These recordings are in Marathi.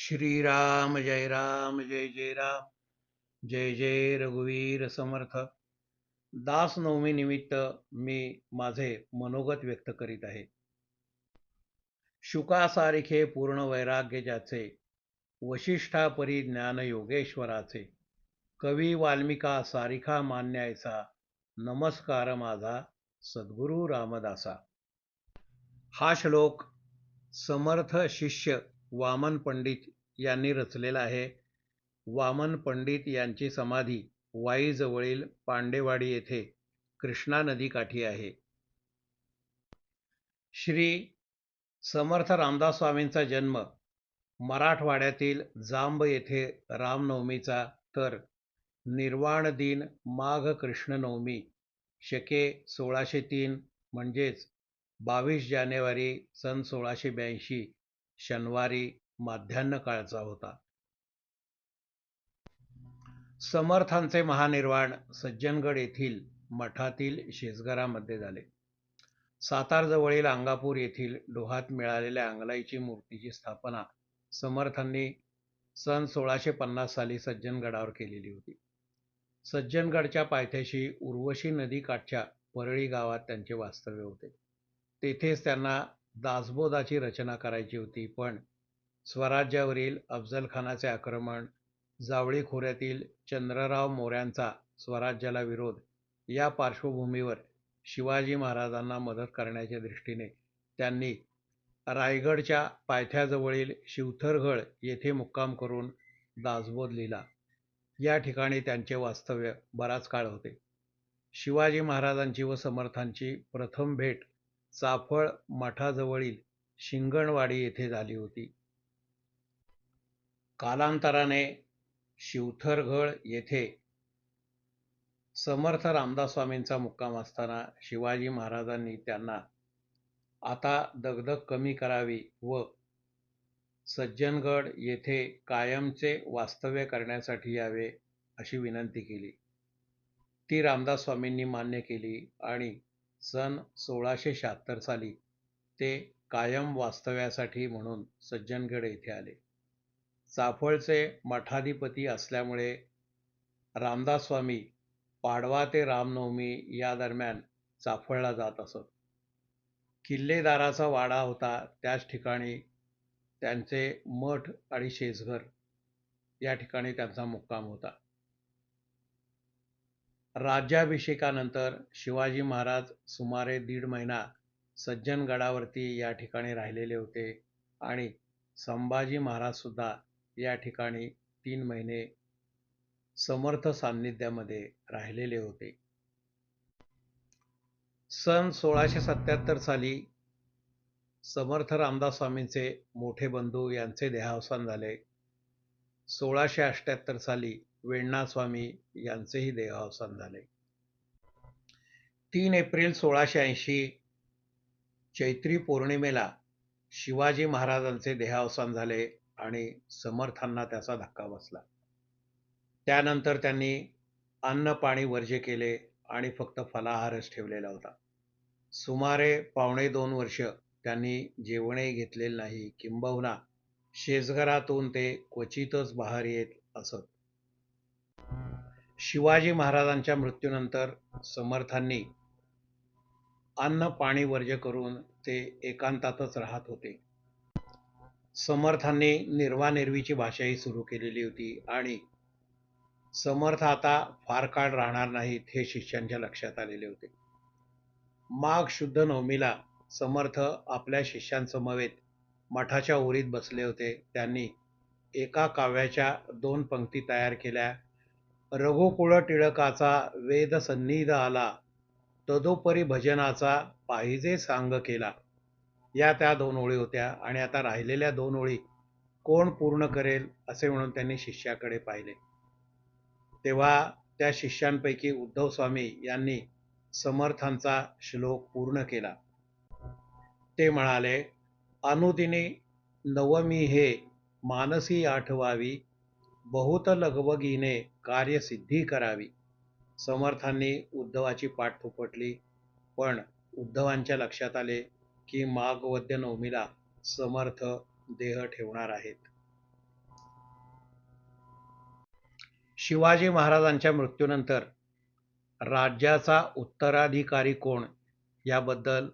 श्रीराम जय जय राम, जय जय रघुवीर समर्थ. दास नवमी निमित्त मी माझे मनोगत व्यक्त करीत आहे. शुकासारिखे पूर्ण वैराग्य ज्याचे, वशिष्ठा परी ज्ञान योगेश्वराचे, कवी वाल्मिका सारिखा मान्यायचा, नमस्कार माझा सद्गुरु रामदासा. हा श्लोक समर्थ शिष्य वामन पंडित यांनी रचलेला आहे. वामन पंडित यांची समाधी वाईजवळील पांडेवाडी येथे कृष्णा नदीकाठी आहे. श्री समर्थ रामदास स्वामींचा जन्म मराठवाड्यातील जांब येथे रामनवमीचा, तर निर्वाण दिन माघ कृष्ण नवमी शके 1603 म्हणजेच 22 जानेवारी सन 1682 शनिवारी माध्यान्ह काळचा होता. समर्थांचे महानिर्वाण सज्जनगड येथील मठातील शेजघरामध्ये झाले. सातारजवळील अंगापूर येथील डोहात मिळालेल्या अंगलाईची मूर्तीची स्थापना समर्थांनी सन 1650 साली सज्जनगडावर केलेली होती. सज्जनगडच्या पायथ्याशी उर्वशी नदीकाठच्या परळी गावात त्यांचे वास्तव्य होते. तेथेच त्यांना दासबोधाची रचना करायची होती, पण स्वराज्यावरील अफजलखानाचे आक्रमण, जावळी खोऱ्यातील चंद्रराव मोऱ्यांचा स्वराज्याला विरोध या पार्श्वभूमीवर शिवाजी महाराजांना मदत करण्याच्या दृष्टीने त्यांनी रायगडच्या पायथ्याजवळील शिवथरगड येथे मुक्काम करून दासबोध लिहिला. या ठिकाणी त्यांचे वास्तव्य बराच काळ होते. शिवाजी महाराजांची व समर्थांची प्रथम भेट चाफळ मठाजवळील शिंगणवाडी येथे झाली होती. कालांतराने शिवथरगड येथे समर्थ रामदास स्वामींचा मुक्काम असताना शिवाजी महाराजांनी त्यांना आता दगदग कमी करावी व सज्जनगड येथे कायमचे वास्तव्य करण्यासाठी यावे अशी विनंती केली. ती रामदास स्वामींनी मान्य केली आणि सन 1676 साली ते कायम वास्तव्यासाठी म्हणून सज्जनगड येथे आले. चाफळचे मठाधिपती असल्यामुळे रामदास स्वामी पाडवा ते रामनवमी या दरम्यान चाफळला जात असत. किल्लेदाराचा वाडा होता, त्याच ठिकाणी त्यांचे मठ आणि शेजघर या ठिकाणी त्यांचा मुक्काम होता. राज्याभिषेकानंतर शिवाजी महाराज सुमारे 1.5 महिना सज्जनगडावरती या ठिकाणी राहिलेले होते आणि संभाजी महाराज सुद्धा या ठिकाणी 3 महिने समर्थ सान्निध्यामध्ये राहिलेले होते. सन 1677 साली समर्थ रामदास स्वामींचे मोठे बंधू यांचे देहावसान झाले. 1678 साली वेण्णा स्वामी यांचेही देहावसान झाले. 3 एप्रिल 1680 चैत्री पौर्णिमेला शिवाजी महाराजांचे देहावसान झाले आणि समर्थांना त्याचा धक्का बसला. त्यानंतर त्यांनी अन्न पाणी वर्ज्य केले आणि फक्त फलाहारच ठेवलेला होता. सुमारे 1.25 वर्ष त्यांनी जेवणही घेतलेले नाही, किंबहुना शेजघरातून ते क्वचितच बाहेर येत असत. शिवाजी महाराजांच्या मृत्यूनंतर समर्थांनी अन्न पाणी वर्ज्य करून ते एकांतातच राहत होते. समर्थांनी निर्वानिर्वीची भाषाही सुरू केलेली होती आणि समर्थ आता फार काळ राहणार नाहीत हे शिष्यांच्या लक्षात आलेले होते. माघ शुद्ध नवमीला समर्थ आपल्या शिष्यांसमवेत मठाच्या ओरीत बसले होते. त्यांनी एका काव्याच्या 2 पंक्ती तयार केल्या. रघुकुळ टिळकाचा वेद सन्निध आला, तदोपरी भजनाचा पाहिजे सांग केला. या त्या 2 ओळी होत्या आणि आता राहिलेल्या 2 ओळी कोण पूर्ण करेल असे म्हणून त्यांनी शिष्याकडे पाहिले. तेव्हा त्या शिष्यांपैकी उद्धव स्वामी यांनी समर्थांचा श्लोक पूर्ण केला. ते म्हणाले, अनुदिनी नवमी हे मानसी आठवावी, बहुत लगबगीने कार्यसिद्धी करावी. समर्थांनी उद्धवाची पाठ थोपटली, पण उद्धवांच्या लक्षात आले की माघ वद्य नवमीला समर्थ देह ठेवणार आहेत. शिवाजी महाराजांच्या मृत्यूनंतर राज्याचा उत्तराधिकारी कोण याबद्दल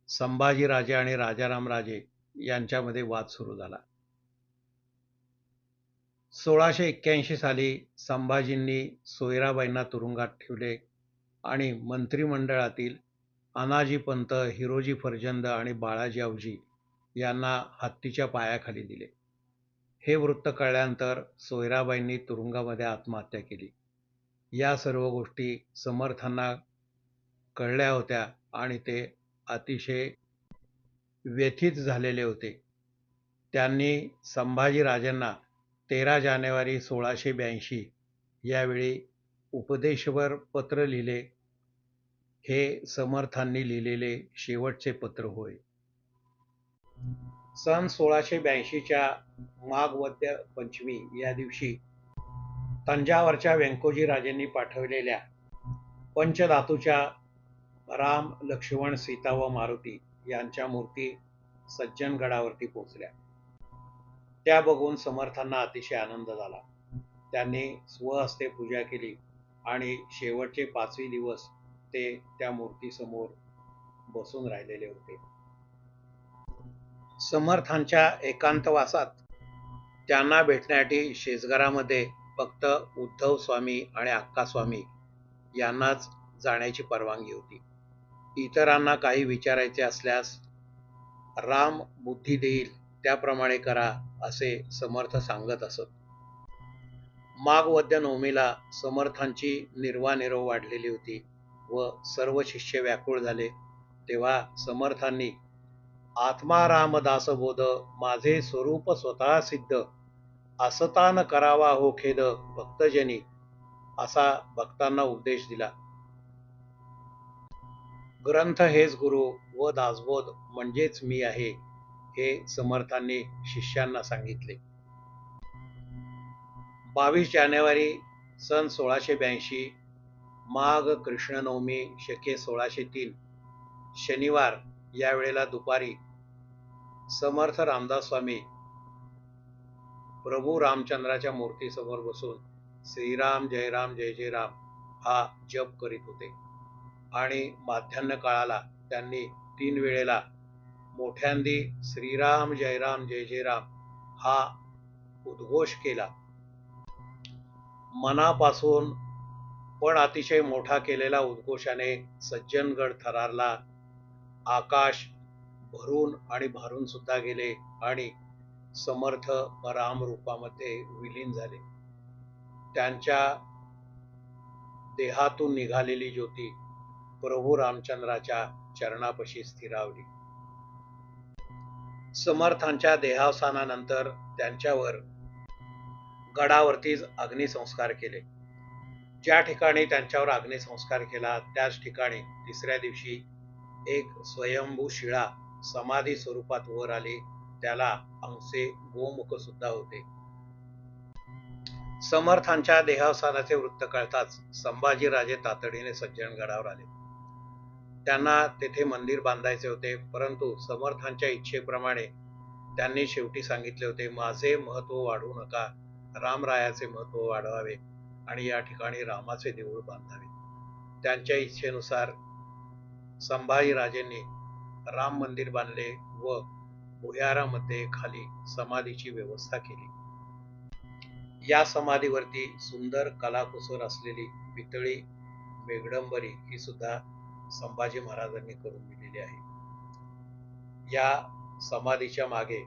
संभाजीराजे आणि राजाराम राजे यांच्यामध्ये वाद सुरू झाला. 1681 साली संभाजींनी सोयराबाईंना तुरुंगात ठेवले आणि मंत्रिमंडळातील अनाजी पंत, हिरोजी फर्जंद आणि बाळाजी आवजी यांना हत्तीच्या पायाखाली दिले. हे वृत्त कळल्यानंतर सोयराबाईंनी तुरुंगामध्ये आत्महत्या केली. या सर्व गोष्टी समर्थांना कळल्या होत्या आणि ते अतिशय व्यथित झालेले होते. त्यांनी संभाजीराजांना 13 जानेवारी 1682 यावेळी उपदेशवर पत्र लिहिले. हे समर्थांनी लिहिलेले शेवटचे पत्र होय. सन 1682च्या माघ वद्य पंचमी या दिवशी तंजावरच्या व्यंकोजी राजेंनी पाठवलेल्या पंचधातूच्या राम, लक्ष्मण, सीता व मारुती यांच्या मूर्ती सज्जनगडावरती पोहोचल्या. त्या बघून समर्थांना अतिशय आनंद झाला. त्यांनी स्वहस्ते पूजा केली आणि शेवटचे 5 दिवस ते त्या मूर्तीसमोर बसून राहिलेले होते. समर्थांच्या एकांतवासात त्यांना भेटण्यासाठी शेजघरामध्ये फक्त उद्धव स्वामी आणि अक्का स्वामी यांनाच जाण्याची परवानगी होती. इतरांना काही विचारायचे असल्यास राम बुद्धी देईल त्याप्रमाणे करा असे समर्थ सांगत असत. माघ वद्य नवमीला समर्थांची निर्वानिरव वाढलेली होती व सर्व शिष्य व्याकुळ झाले. तेव्हा समर्थांनी आत्मा रामदासबोध, माझे स्वरूप स्वतः सिद्ध, असता न करावा हो खेद भक्तजनी, असा भक्तांना उपदेश दिला. ग्रंथ हेच गुरु व दासबोध म्हणजेच मी आहे, हे समर्थांनी शिष्यांना सांगितले. 22 जानेवारी सन 1682 माघ कृष्ण नवमी शके 1603 शनिवार या वेळेला दुपारी समर्थ रामदास स्वामी प्रभू रामचंद्राच्या मूर्तीसमोर बसून श्रीराम जय राम जय जय राम हा जप करीत होते आणि माध्यान्ह काळाला त्यांनी 3 वेळेला मोठ्यांदी श्रीराम जय राम जय जय राम हा उद्घोष केला. मनापासून पण अतिशय मोठा केलेला उद्घोषाने सज्जनगड थरारला. आकाश भरून आणि भारून सुद्धा गेले आणि समर्थ राम रूपामध्ये विलीन झाले. त्यांच्या देहातून निघालेली ज्योती प्रभू रामचंद्राच्या चरणापाशी स्थिरावली. समर्थांच्या देहावसानानंतर त्यांच्यावर गडावरतीच अग्निसंस्कार केले. ज्या ठिकाणी त्यांच्यावर अग्निसंस्कार केला त्याच ठिकाणी 3ऱ्या दिवशी एक स्वयंभू शिळा समाधी स्वरूपात वर आली. त्याला अंशे गोमुख सुद्धा होते. समर्थांच्या देहावसानाचे वृत्त कळताच संभाजीराजे तातडीने सज्जनगडावर आले. त्यांना तेथे मंदिर बांधायचे होते, परंतु समर्थांच्या इच्छेप्रमाणे त्यांनी शेवटी सांगितले होते, माझे महत्व वाढवू नका, रामरायाचे महत्व वाढवावे आणि या ठिकाणी रामाचे देऊळ बांधावे. त्यांच्या इच्छेनुसार संभाजीराजेंनी राम मंदिर बांधले व भुयारामध्ये खाली समाधीची व्यवस्था केली. या समाधीवरती सुंदर कलाकुसर असलेली पितळी मेघडंबरी ही सुद्धा संभाजी महाराजांनी करून दिलेली आहे. या समाधीच्या मागे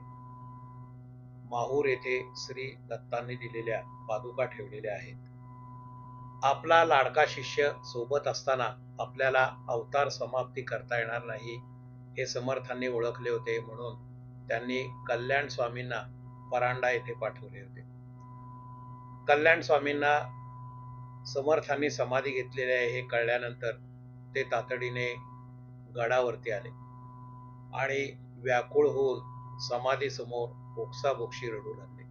माहूर येथे श्री दत्तांनी दिलेल्या पादुका ठेवलेल्या आहेत. आपला लाडका शिष्य सोबत असताना आपल्याला अवतार समाप्ती करता येणार नाही हे समर्थांनी ओळखले होते, म्हणून त्यांनी कल्याण स्वामींना परांडा येथे पाठवले होते. कल्याण स्वामींना समर्थांनी समाधी घेतलेली आहे हे कळल्यानंतर ते तातडीने गडावरती आले आणि व्याकुळ होऊन समाधी समोर बोक्साबोक्षी रडू लागले.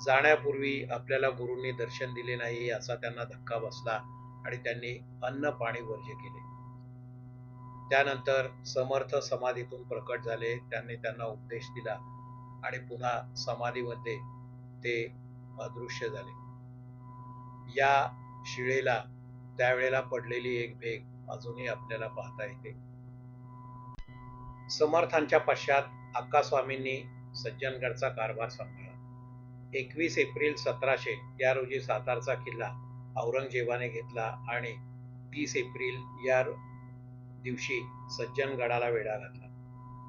जाण्यापूर्वी आपल्याला गुरूंनी दर्शन दिले नाही याचा त्यांना धक्का बसला आणि त्यांनी अन्न पाणी वर्ज्य केले. त्यानंतर समर्थ समाधीतून प्रकट झाले. त्यांनी त्यांना उपदेश दिला आणि पुन्हा समाधीमध्ये ते अदृश्य झाले. या शिळेला त्यावेळेला पडलेली एक भेग अजूनही आपल्याला पाहता येते. समर्थांच्या पश्चात अक्कास्वामींनी सज्जनगडचा कारभार सांभाळला. 21 एप्रिल 1700 या रोजी सातारचा किल्ला औरंगजेबाने घेतला आणि 30 एप्रिल या दिवशी सज्जनगडाला वेढा घातला.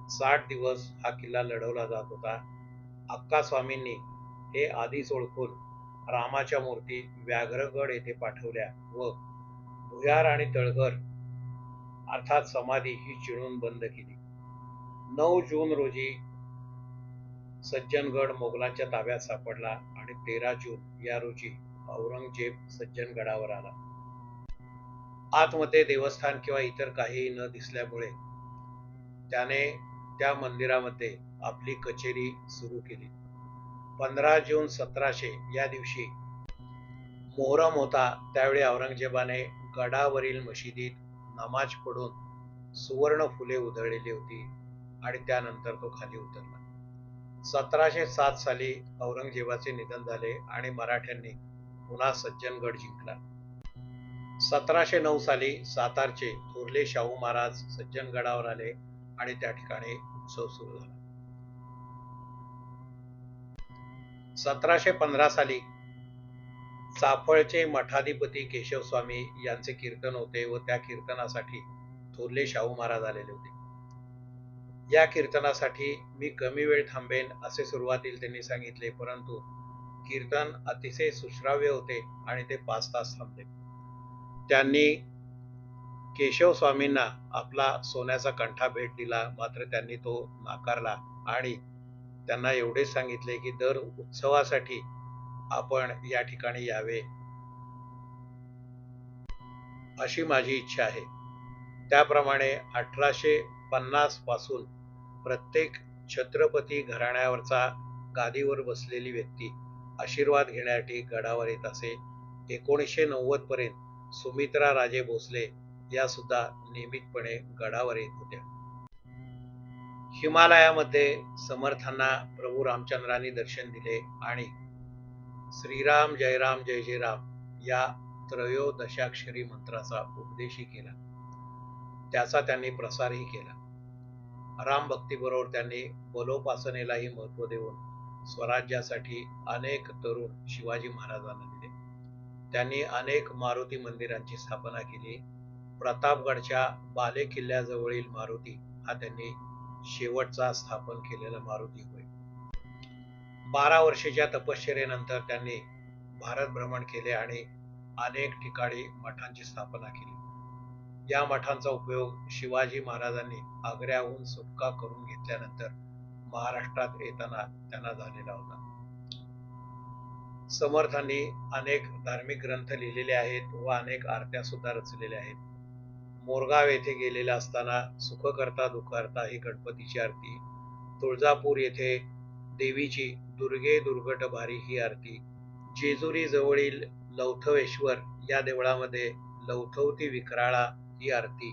60 दिवस हा किल्ला लढवला जात होता. अक्कास्वामींनी हे आधीच ओळखून रामाच्या मूर्ती व्याघ्रगड येथे पाठवल्या व भुयार आणि तळघर अर्थात समाधी ही चिणून बंद केली. 9 जून रोजी सज्जनगड मोगलांच्या ताब्यात सापडला आणि 13 जून या रोजी औरंगजेब सज्जनगडावर आला. आतमध्ये देवस्थान किंवा इतर काहीही न दिसल्यामुळे त्याने त्या मंदिरामध्ये आपली कचेरी सुरू केली. 15 जून 1700 या दिवशी मोहरम होता. त्यावेळी औरंगजेबाने गडावरील मशिदीत नमाज पढून सुवर्ण फुले उधळलेली होती आणि त्यानंतर तो खाली उतरला. 1707 साली औरंगजेबाचे निधन झाले आणि मराठ्यांनी पुन्हा सज्जनगड जिंकला. 1709 साली सातारचे थोरले शाहू महाराज सज्जनगडावर आले आणि त्या ठिकाणी उत्सव सुरू झाला. 1715 साली चाफळचे मठाधिपती केशवस्वामी यांचे कीर्तन होते व त्या कीर्तनासाठी थोरले शाहू महाराज आलेले होते. या कीर्तनासाठी मी कमी वेळ थांबेन असे सुरुवातीला त्यांनी सांगितले, परंतु कीर्तन अतिशय सुश्राव्य होते आणि ते 5 तास थांबले. त्यांनी केशवस्वामींना आपला सोन्याचा कंठा भेट दिला, मात्र त्यांनी तो नाकारला आणि त्यांना एवढेच सांगितले की दर उत्सवासाठी आपण या ठिकाणी यावे अशी माझी इच्छा आहे. त्याप्रमाणे 1850 पासून प्रत्येक छत्रपती घराण्यावरचा गादीवर बसलेली व्यक्ती आशीर्वाद घेण्यासाठी गडावर येत असे. 1990 पर्यंत सुमित्रा राजे भोसले या सुद्धा नियमितपणे गडावर येत होत्या. हिमालयामध्ये समर्थांना प्रभू रामचंद्रांनी दर्शन दिले आणि श्रीराम जय राम जय जय राम या त्रयोदशाक्षरी मंत्राचा उपदेशही केला. त्याचा त्यांनी प्रसारही केला. राम भक्तीबरोबर त्यांनी बलोपासनेलाही महत्त्व देऊन स्वराज्यासाठी अनेक तरुण शिवाजी महाराजांना दिले. त्यांनी अनेक मारुती मंदिरांची स्थापना केली. प्रतापगडच्या बाले किल्ल्याजवळील मारुती हा त्यांनी शेवटचा स्थापन केलेला मारुती होय. 12 वर्षाच्या तपश्चर्येनंतर त्यांनी भारत भ्रमण केले आणि अनेक ठिकाणी मठांची स्थापना केली. या मठांचा उपयोग शिवाजी महाराजांनी आग्र्याहून सुटका करून घेतल्यानंतर महाराष्ट्रात येताना त्यांना झालेला होता. समर्थांनी अनेक धार्मिक ग्रंथ लिहिलेले आहेत व अनेक आरत्या सुद्धा रचलेल्या आहेत. मोरगाव येथे गेलेला असताना सुखकर्ता दुःखहर्ता ही गणपतीची आरती, तुळजापूर येथे देवीची दुर्गे दुर्गट भारी ही आरती, जेजुरी जवळील लौथवेश्वर या देवळामध्ये लौथवती विक्राळा ही आरती,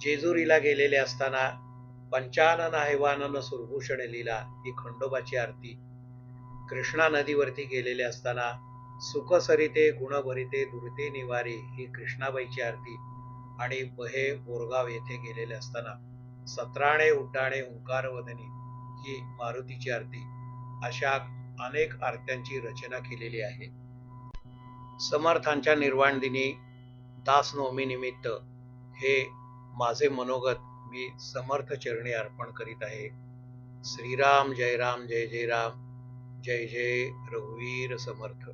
जेजुरीला गेलेले असताना पंचानन हैवानन सुरभूषण लीला ही खंडोबाची आरती, कृष्णा नदीवरती गेलेले असताना सुख सरिते गुणभरिते दुर्ते निवारी ही कृष्णाबाईची आरती आणि बहे बोरगाव येथे गेलेले असताना सत्राणे उड्डाणे हुंकार वदनी ही मारुतीची आरती, अशा अनेक आरत्यांची रचना केलेली आहे. समर्थांच्या निर्वाण दिनी दासनवमी निमित्त हे माझे मनोगत मी समर्थ चरणी अर्पण करीत आहे. श्रीराम जय जय राम, जय जय रघुवीर समर्थ.